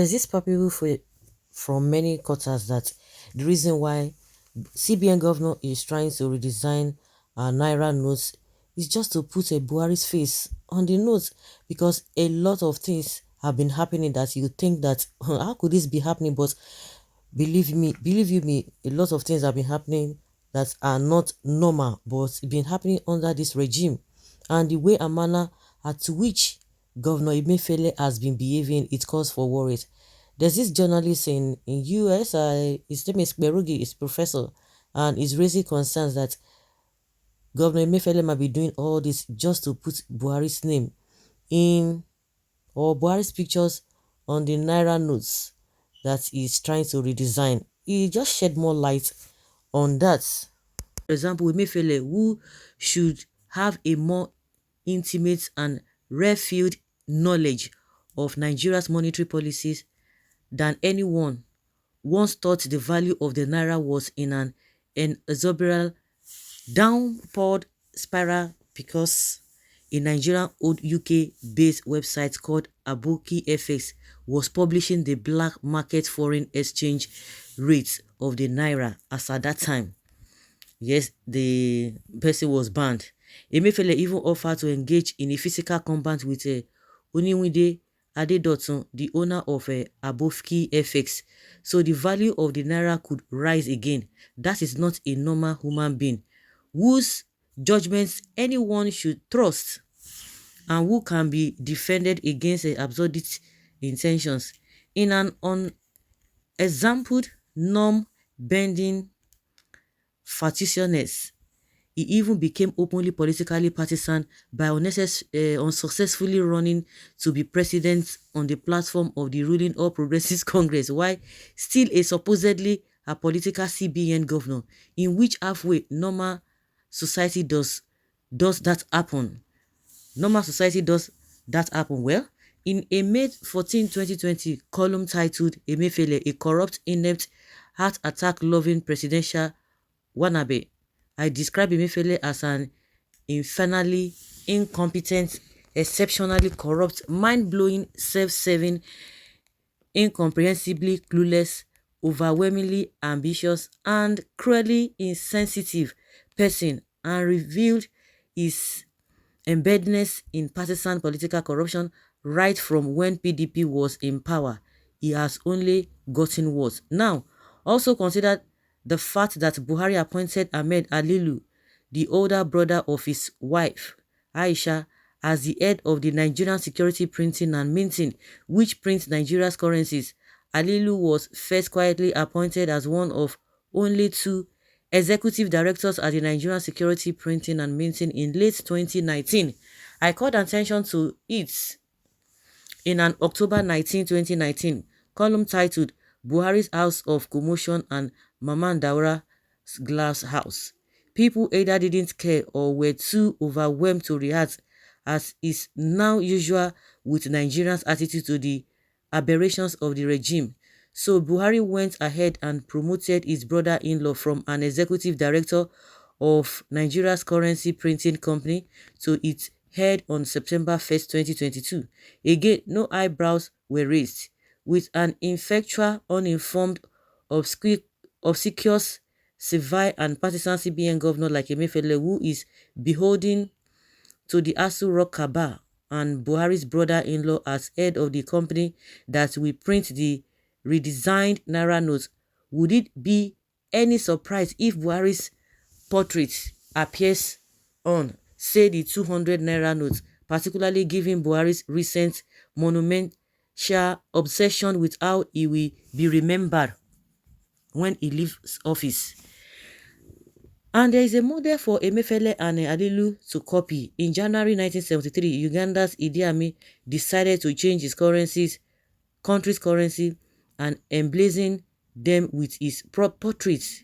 There's this papyrus from many quarters that the reason why CBN governor is trying to redesign Naira notes is just to put a Buhari's face on the notes, because a lot of things have been happening that you think that how could this be happening, but believe you me, a lot of things have been happening that are not normal, but it's been happening under this regime. And the way and manner at which Governor Emefiele has been behaving, it calls for worries. There's this journalist in US, his name is Berugi, he's professor, and he's raising concerns that Governor Emefiele might be doing all this just to put Buhari's name in, or Buhari's pictures on the Naira notes that he's trying to redesign. He just shed more light on that. For example, Emefiele, who should have a more intimate and rare-field knowledge of Nigeria's monetary policies than anyone, once thought the value of the Naira was in an exorbitant downward spiral because a Nigerian-owned UK-based website called Aboki FX was publishing the black market foreign exchange rates of the Naira as at that time. Yes, the person was banned. Emefiele even offered to engage in a physical combat with Oniwide Adedotun, the owner of Aboki FX, so the value of the Naira could rise again. That is not a normal human being whose judgments anyone should trust and who can be defended against absurd intentions. In an unexampled, norm-bending facetiousness, he even became openly politically partisan by unsuccessfully running to be president on the platform of the ruling All Progressives Congress, while still a supposedly a political CBN governor, in which halfway normal society does that happen. Normal society does that happen. Well, in a May 14, 2020 column titled Emefiele, a corrupt, inept, heart attack-loving presidential wannabe, I describe Emefiele as an infernally incompetent, exceptionally corrupt, mind-blowing, self-serving, incomprehensibly clueless, overwhelmingly ambitious, and cruelly insensitive person, and revealed his embeddedness in partisan political corruption right from when PDP was in power. He has only gotten worse. Now, also consider the fact that Buhari appointed Ahmed Alilu, the older brother of his wife, Aisha, as the head of the Nigerian Security Printing and Minting, which prints Nigeria's currencies. Alilu was first quietly appointed as one of only two executive directors at the Nigerian Security Printing and Minting in late 2019. I called attention to it in an October 19, 2019 column titled Buhari's House of Commotion and Maman Daura's Glass House. People either didn't care or were too overwhelmed to react, as is now usual with Nigerians' attitude to the aberrations of the regime. So Buhari went ahead and promoted his brother-in-law from an executive director of Nigeria's currency printing company to its head on September 1st, 2022. Again, no eyebrows were raised, with an ineffectual, uninformed, obsequious, civil and partisan CBN governor like Emefiele, who is beholden to the Asu Rock Cabal, and Buhari's brother-in-law as head of the company that will print the redesigned Naira notes. Would it be any surprise if Buhari's portrait appears on, say, the 200 Naira notes, particularly given Buhari's recent monumental obsession with how he will be remembered when he leaves office? And there is a model for Emefiele and Alilu to copy. In January 1973, Uganda's Idi Amin decided to change his country's currency and emblazon them with his portraits.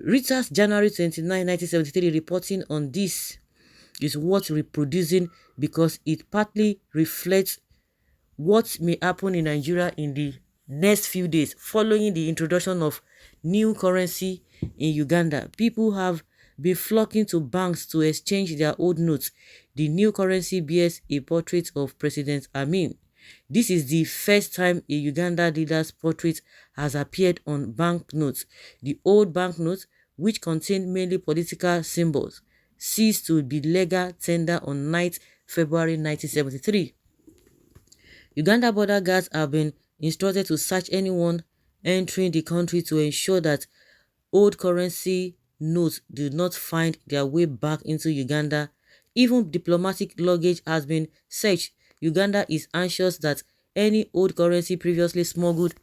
Reuters January 29, 1973 reporting on this is worth reproducing because it partly reflects what may happen in Nigeria in the next few days following the introduction of new currency in Uganda. People have been flocking to banks to exchange their old notes. The new currency bears a portrait of President Amin. This is the first time a Uganda leader's portrait has appeared on banknotes. The old banknotes, which contained mainly political symbols, ceased to be legal tender on 9th February 1973. Uganda border guards have been instructed to search anyone entering the country to ensure that old currency notes do not find their way back into Uganda. Even diplomatic luggage has been searched. Uganda is anxious that any old currency previously smuggled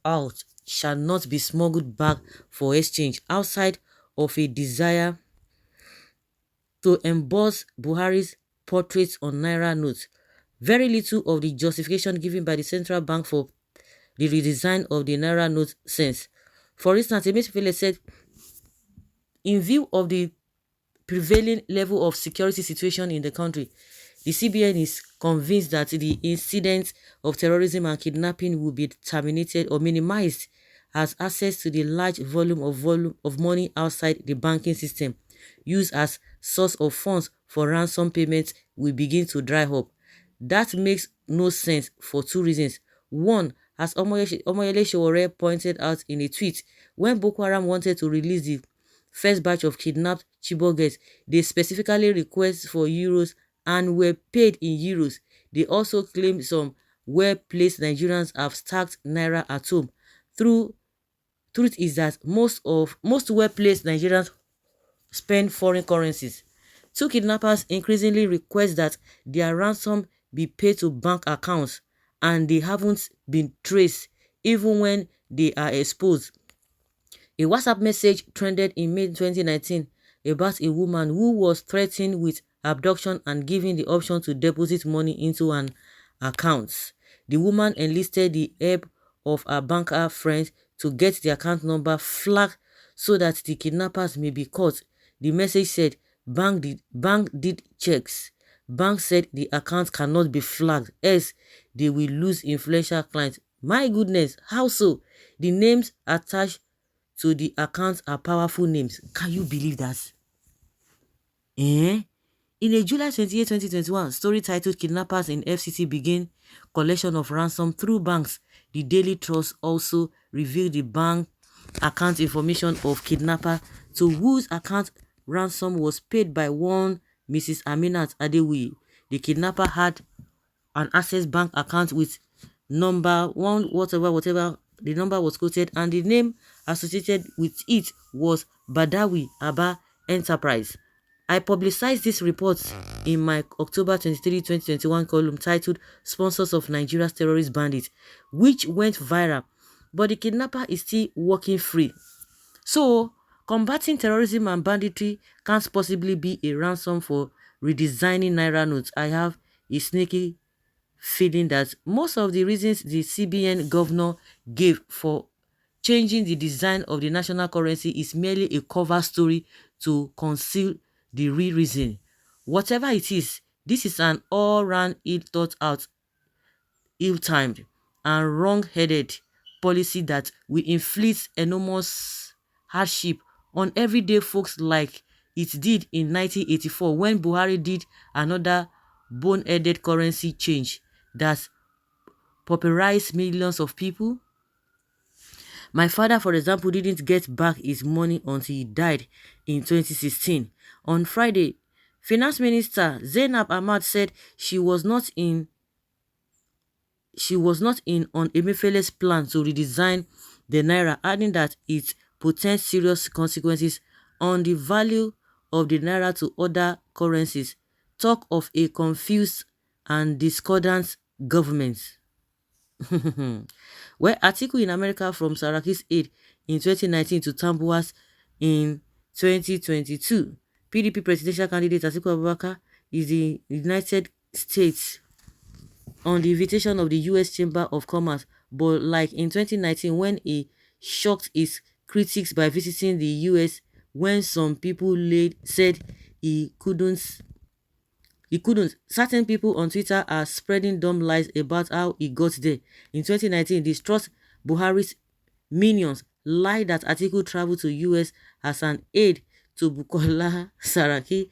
out shall not be smuggled back for exchange outside of a desire to emboss Buhari's portraits on Naira notes. Very little of the justification given by the central bank for the redesign of the Naira note sense. For instance, Emefiele said, in view of the prevailing level of security situation in the country, the CBN is convinced that the incidents of terrorism and kidnapping will be terminated or minimized as access to the large volume of money outside the banking system used as source of funds for ransom payments will begin to dry up. That makes no sense for two reasons. One, as Omoyele Sowore pointed out in a tweet, when Boko Haram wanted to release the first batch of kidnapped Chibok girls, they specifically requested for euros and were paid in euros. They also claimed some well-placed Nigerians have stacked Naira at home. Truth is that most well-placed Nigerians spend foreign currencies. Two kidnappers increasingly request that their ransom be paid to bank accounts, and they haven't been traced even when they are exposed. A WhatsApp message trended in May 2019 about a woman who was threatened with abduction and given the option to deposit money into an account. The woman enlisted the help of her banker friends to get the account number flagged so that the kidnappers may be caught. The message said, bank did checks. Bank said the account cannot be flagged, else they will lose influential clients. My goodness, how so? The names attached to the accounts are powerful names. Can you believe that? In a July 28, 2021 story titled Kidnappers in FCT Begin Collection of Ransom Through Banks, the Daily Trust also revealed the bank account information of kidnapper to whose account ransom was paid by one Mrs. Aminat Adewi. The kidnapper had an Access Bank account with number one whatever the number was quoted, and the name associated with it was Badawi Abba Enterprise. I publicized this report in my October 23, 2021 column titled Sponsors of Nigeria's Terrorist Bandits, which went viral, but the kidnapper is still walking free. So, combating terrorism and banditry can't possibly be a ransom for redesigning Naira notes. I have a sneaky feeling that most of the reasons the CBN governor gave for changing the design of the national currency is merely a cover story to conceal the real reason. Whatever it is, this is an all-round ill-thought-out, ill-timed, and wrong-headed policy that will inflict enormous hardship on everyday folks like it did in 1984 when Buhari did another boneheaded currency change that pauperized millions of people. My father, for example, didn't get back his money until he died in 2016. On Friday, Finance Minister Zainab Ahmad said she was not in on Emefiele's plan to redesign the Naira, adding that it portends serious consequences on the value of the Naira to other currencies. Talk of a confused and discordant government. Where article in America from Saraki's aid in 2019 to Tambuwa's in 2022. PDP presidential candidate Atiku Abubakar is the United States on the invitation of the U.S. Chamber of Commerce, but like in 2019 when he shocked his critics by visiting the U.S. when some people said he couldn't. Certain people on Twitter are spreading dumb lies about how he got there. In 2019, distrust Buhari's minions lied that Atiku traveled to US as an aide to Bukola Saraki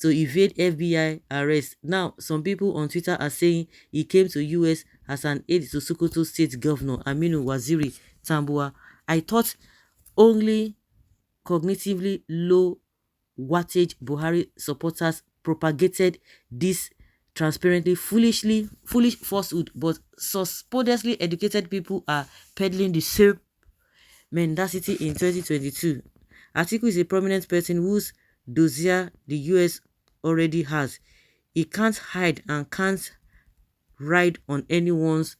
to evade FBI arrest. Now, some people on Twitter are saying he came to US as an aide to Sokoto State Governor Aminu Waziri Tambuwa. I thought only cognitively low wattage Buhari supporters propagated this transparently foolish falsehood, but supposedly educated people are peddling the same mendacity in 2022. Atiku is a prominent person whose dossier the US already has. He can't hide and can't ride on anyone's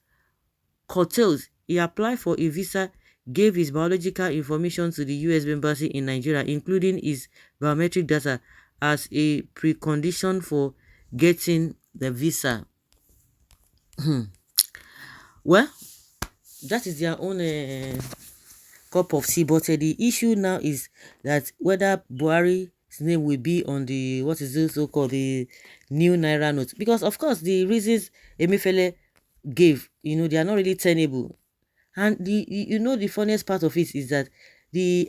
coattails. He applied for a visa, gave his biological information to the US embassy in Nigeria, including his biometric data, as a precondition for getting the visa. Well, that is their own cup of tea, but the issue now is that whether Buhari's name will be on the, what is this so-called, the new Naira note, because of course the reasons Emefiele gave, they are not really tenable. And the funniest part of it is that the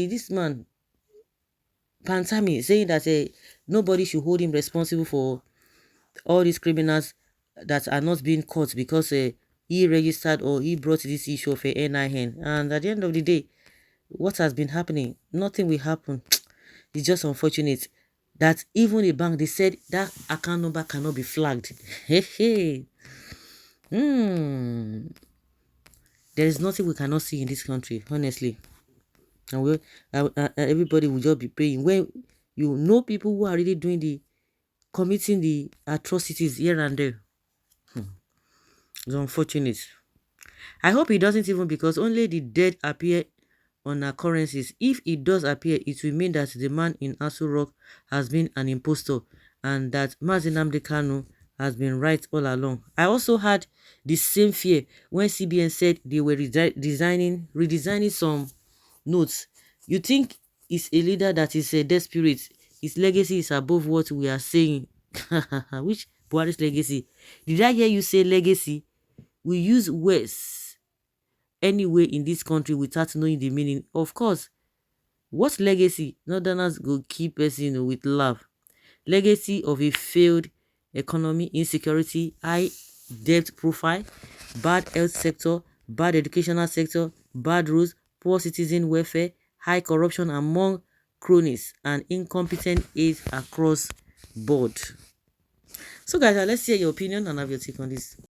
this man Pantami saying that nobody should hold him responsible for all these criminals that are not being caught because he registered or he brought this issue of a NIN. And at the end of the day, what has been happening? Nothing will happen. It's just unfortunate that even a bank, they said that account number cannot be flagged. Hey, hey. There is nothing we cannot see in this country, honestly. And everybody will just be praying. When you know people who are really committing the atrocities here and there. It's unfortunate. I hope it doesn't, even because only the dead appear on our currencies. If it does appear, it will mean that the man in Aso Rock has been an impostor and that Mazi Nnamdi Kanu has been right all along. I also had the same fear when CBN said they were redesigning some notes. You think it's a leader that is desperate. His legacy is above what we are saying. Which Buhari's legacy? Did I hear you say legacy? We use words anyway in this country without knowing the meaning. Of course, what legacy? Northerners go keep us, with love. Legacy of a failed economy, insecurity, high debt profile, bad health sector, bad educational sector, bad roads, poor citizen welfare, high corruption among cronies, and incompetent aides across board. So guys, let's hear your opinion and have your take on this.